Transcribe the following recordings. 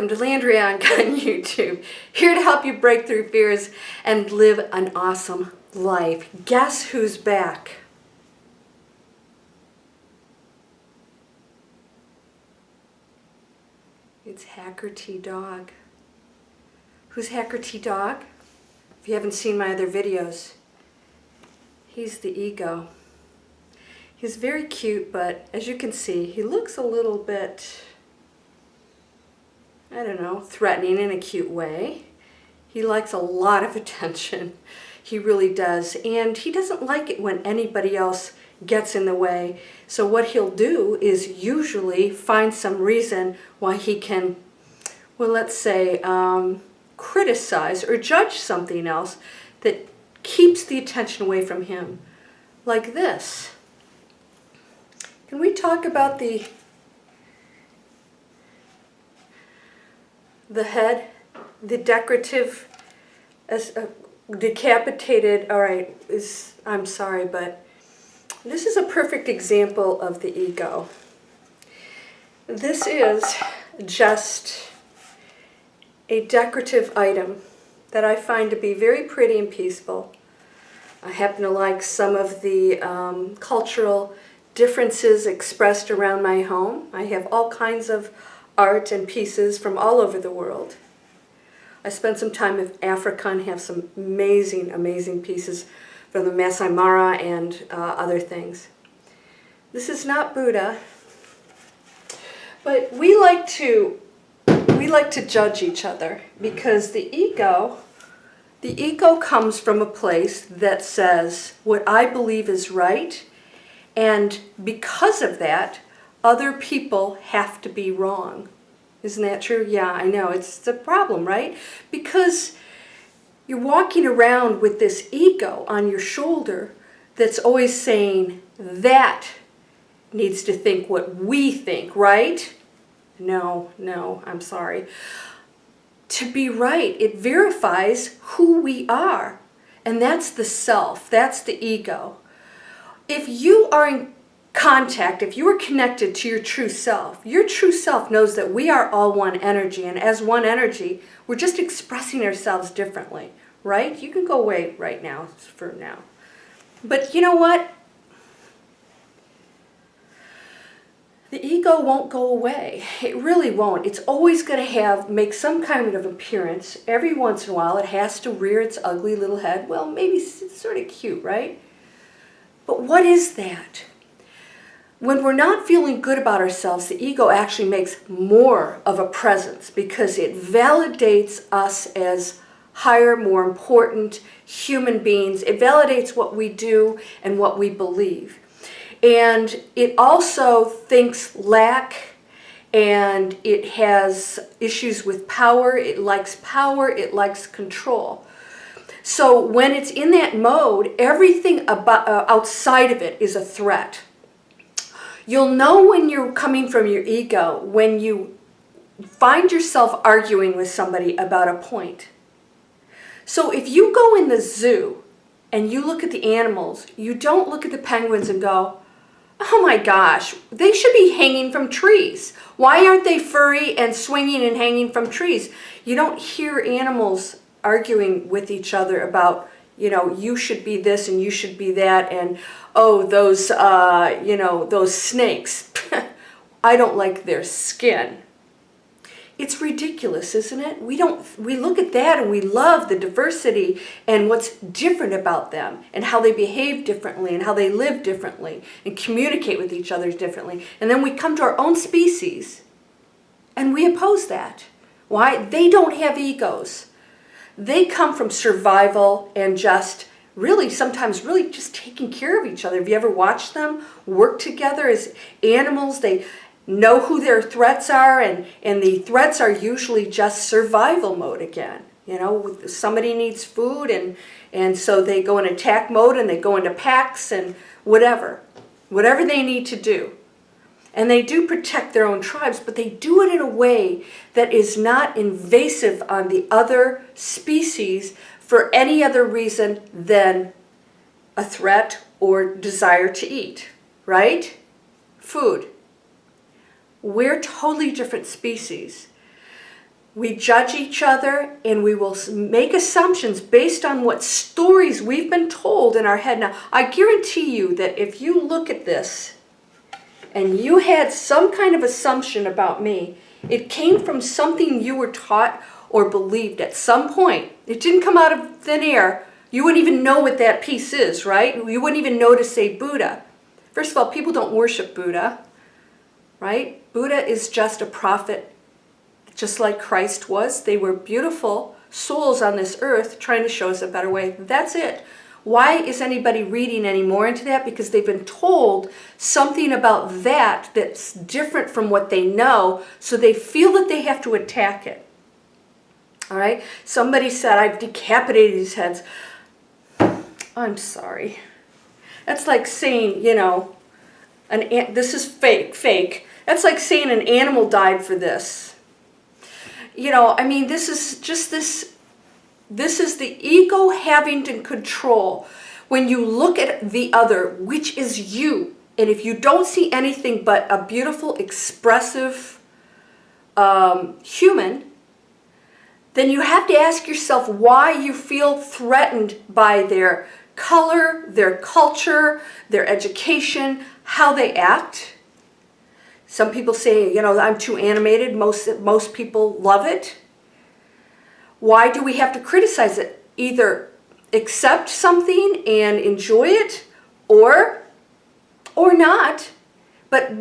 Welcome to Landria on YouTube. Here to help you break through fears and live an awesome life. Guess who's back? It's Hacker T Dog. Who's Hacker T Dog? If you haven't seen my other videos, he's the ego. He's very cute, but as you can see, he looks a little bit, I don't know, threatening in a cute way. He likes a lot of attention. He really does. And he doesn't like it when anybody else gets in the way. So what he'll do is usually find some reason why he can, well, let's say, criticize or judge something else that keeps the attention away from him. Like this. Can we talk about the head, the decorative, as decapitated, all right, I'm sorry, but this is a perfect example of the ego. This is just a decorative item that I find to be very pretty and peaceful. I happen to like some of the cultural differences expressed around my home. I have all kinds of art and pieces from all over the world. I spent some time in Africa and have some amazing, amazing pieces from the Masai Mara and other things. This is not Buddha, but we like to judge each other because the ego comes from a place that says what I believe is right, and because of that, other people have to be wrong. Isn't that true? Yeah, I know. It's a problem, right? Because you're walking around with this ego on your shoulder that's always saying, that needs to think what we think, right? No, I'm sorry. To be right, it verifies who we are. And that's the self. That's the ego. If you are in contact, if you are connected to your true self knows that we are all one energy, and as one energy, we're just expressing ourselves differently, right? You can go away right now, for now. But you know what? The ego won't go away. It really won't. It's always going to make some kind of appearance. Every once in a while, it has to rear its ugly little head. Well, maybe it's sort of cute, right? But what is that? When we're not feeling good about ourselves, the ego actually makes more of a presence because it validates us as higher, more important human beings. It validates what we do and what we believe. And it also thinks lack, and it has issues with power. It likes control. So when it's in that mode, everything outside of it is a threat. You'll know when you're coming from your ego when you find yourself arguing with somebody about a point. So if you go in the zoo and you look at the animals, you don't look at the penguins and go, oh my gosh, they should be hanging from trees. Why aren't they furry and swinging and hanging from trees? You don't hear animals arguing with each other about, you should be this and you should be that, and oh, those, those snakes, I don't like their skin. It's ridiculous, isn't it? We look at that and we love the diversity and what's different about them and how they behave differently and how they live differently and communicate with each other differently. And then we come to our own species and we oppose that. Why? They don't have egos. They come from survival and just sometimes just taking care of each other. Have you ever watched them work together as animals? They know who their threats are, and the threats are usually just survival mode again. Somebody needs food, and so they go in attack mode and they go into packs and whatever they need to do. And they do protect their own tribes, but they do it in a way that is not invasive on the other species for any other reason than a threat or desire to eat, right? Food. We're totally different species. We judge each other, and we will make assumptions based on what stories we've been told in our head. Now, I guarantee you that if you look at this and you had some kind of assumption about me, it came from something you were taught or believed at some point. It didn't come out of thin air. You wouldn't even know what that piece is, right? You wouldn't even know to say Buddha. First of all, people don't worship Buddha, right? Buddha is just a prophet, just like Christ was. They were beautiful souls on this earth trying to show us a better way. That's it. Why is anybody reading any more into that? Because they've been told something about that that's different from what they know, so they feel that they have to attack it. All right? Somebody said, I've decapitated these heads. I'm sorry. That's like saying, you know, this is fake. That's like saying an animal died for this. You know, I mean, this is just this is the ego having to control. When you look at the other, which is you, and if you don't see anything but a beautiful, expressive human, then you have to ask yourself why you feel threatened by their color, their culture, their education, how they act. Some people say, you know, I'm too animated. Most people love it. Why do we have to criticize it? Either accept something and enjoy it, or not. But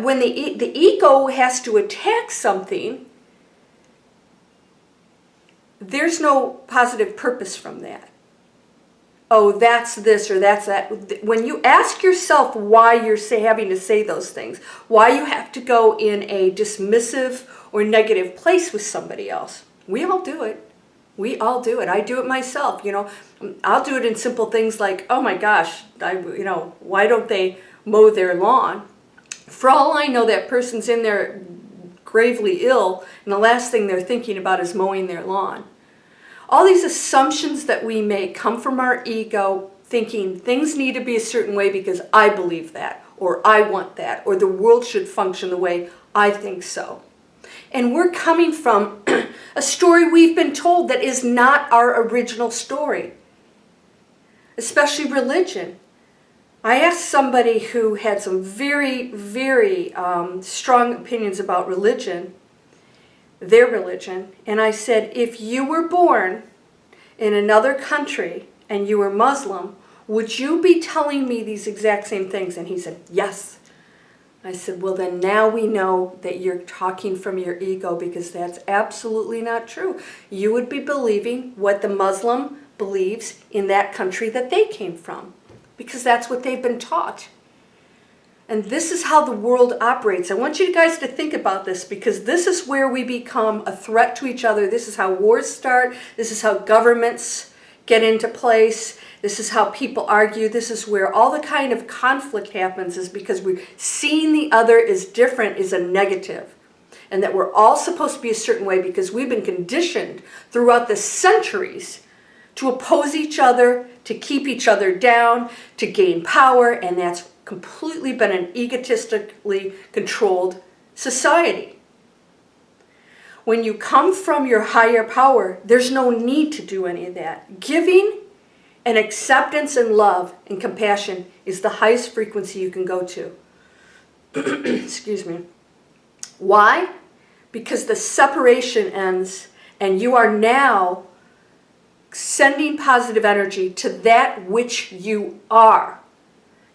when the ego has to attack something, there's no positive purpose from that. Oh, that's this or that's that. When you ask yourself why you're having to say those things, why you have to go in a dismissive or negative place with somebody else, we all do it. We all do it. I do it myself. You know, I'll do it in simple things like, oh my gosh, why don't they mow their lawn? For all I know, that person's in there gravely ill, and the last thing they're thinking about is mowing their lawn. All these assumptions that we make come from our ego, thinking things need to be a certain way because I believe that, or I want that, or the world should function the way I think so. And we're coming from a story we've been told that is not our original story, especially religion. I asked somebody who had some very, very strong opinions about religion, their religion, and I said, if you were born in another country and you were Muslim, would you be telling me these exact same things? And he said, yes. I said, well, then now we know that you're talking from your ego, because that's absolutely not true. You would be believing what the Muslim believes in that country that they came from, because that's what they've been taught. And this is how the world operates. I want you guys to think about this, because this is where we become a threat to each other. This is how wars start. This is how governments get into place. This is how people argue. This is where all the kind of conflict happens, is because we're seeing the other as different, is a negative. And that we're all supposed to be a certain way because we've been conditioned throughout the centuries to oppose each other, to keep each other down, to gain power, and that's completely been an egotistically controlled society. When you come from your higher power, there's no need to do any of that. Giving and acceptance and love and compassion is the highest frequency you can go to. Excuse me. Why? Because the separation ends, and you are now sending positive energy to that which you are.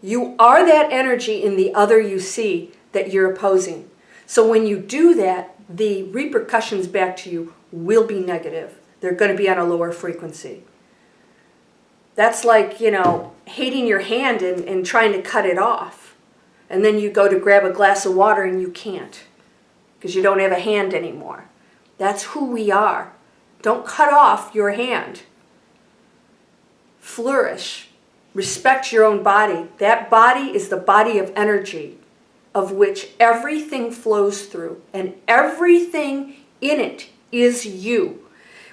You are that energy in the other you see that you're opposing. So when you do that, the repercussions back to you will be negative. They're going to be on a lower frequency. That's like, you know, hating your hand and trying to cut it off. And then you go to grab a glass of water and you can't, because you don't have a hand anymore. That's who we are. Don't cut off your hand. Flourish. Respect your own body. That body is the body of energy, of which everything flows through, and everything in it is you.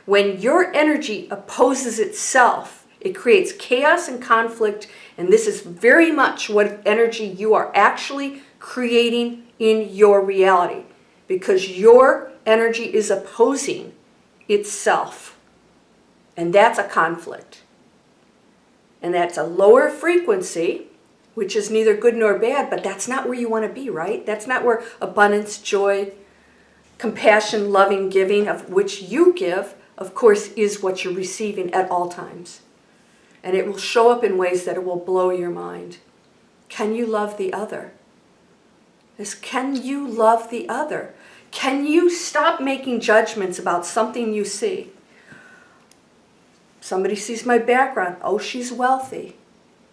When your energy opposes itself, it creates chaos and conflict, and this is very much what energy you are actually creating in your reality, because your energy is opposing itself. And that's a conflict. And that's a lower frequency, which is neither good nor bad, but that's not where you want to be, right? That's not where abundance, joy, compassion, loving, giving, of which you give, of course, is what you're receiving at all times. And it will show up in ways that it will blow your mind. Can you love the other? Can you love the other? Can you stop making judgments about something you see? Somebody sees my background. Oh, she's wealthy.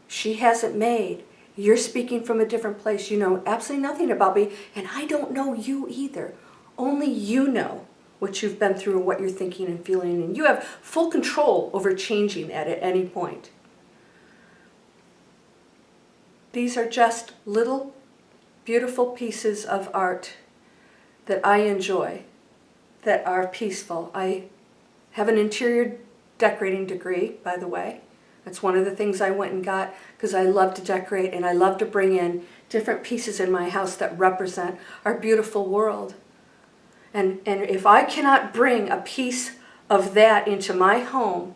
She hasn't made. You're speaking from a different place. You know absolutely nothing about me, and I don't know you either. Only you know what you've been through and what you're thinking and feeling, and you have full control over changing that at any point. These are just little beautiful pieces of art that I enjoy, that are peaceful. I have an interior decorating degree, by the way. That's one of the things I went and got because I love to decorate and I love to bring in different pieces in my house that represent our beautiful world. And if I cannot bring a piece of that into my home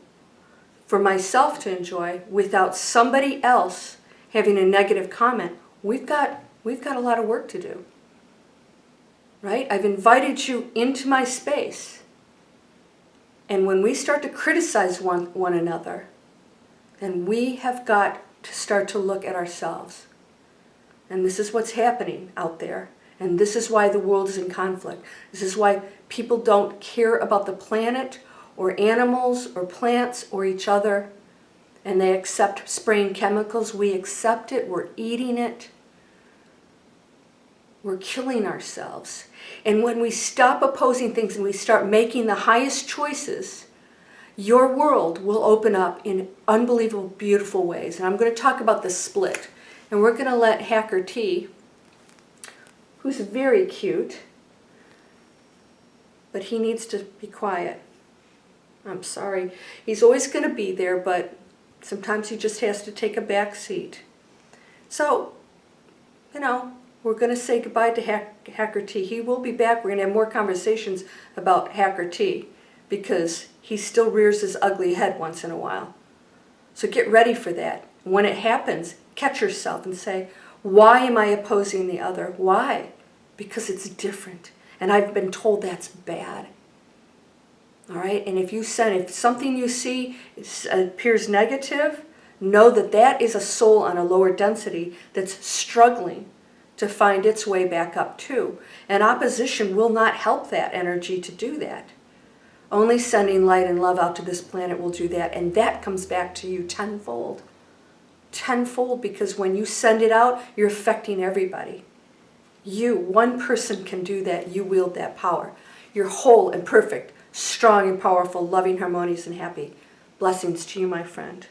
for myself to enjoy without somebody else having a negative comment, we've got a lot of work to do. Right? I've invited you into my space. And when we start to criticize one another, then we have got to start to look at ourselves. And this is what's happening out there. And this is why the world is in conflict. This is why people don't care about the planet or animals or plants or each other. And they accept spraying chemicals. We accept it. We're eating it. We're killing ourselves. And when we stop opposing things and we start making the highest choices, your world will open up in unbelievable, beautiful ways. And I'm going to talk about the split. And we're going to let Hacker T, who's very cute, but he needs to be quiet. I'm sorry. He's always going to be there, but sometimes he just has to take a back seat. So, we're going to say goodbye to Hacker T. He will be back. We're going to have more conversations about Hacker T because he still rears his ugly head once in a while. So get ready for that. When it happens, catch yourself and say, why am I opposing the other? Why? Because it's different. And I've been told that's bad. All right? And if something you see appears negative, know that that is a soul on a lower density that's struggling to find its way back up too. And opposition will not help that energy to do that. Only sending light and love out to this planet will do that. And that comes back to you tenfold. Tenfold, because when you send it out, you're affecting everybody. You, one person can do that. You wield that power. You're whole and perfect, strong and powerful, loving, harmonious, and happy. Blessings to you, my friend.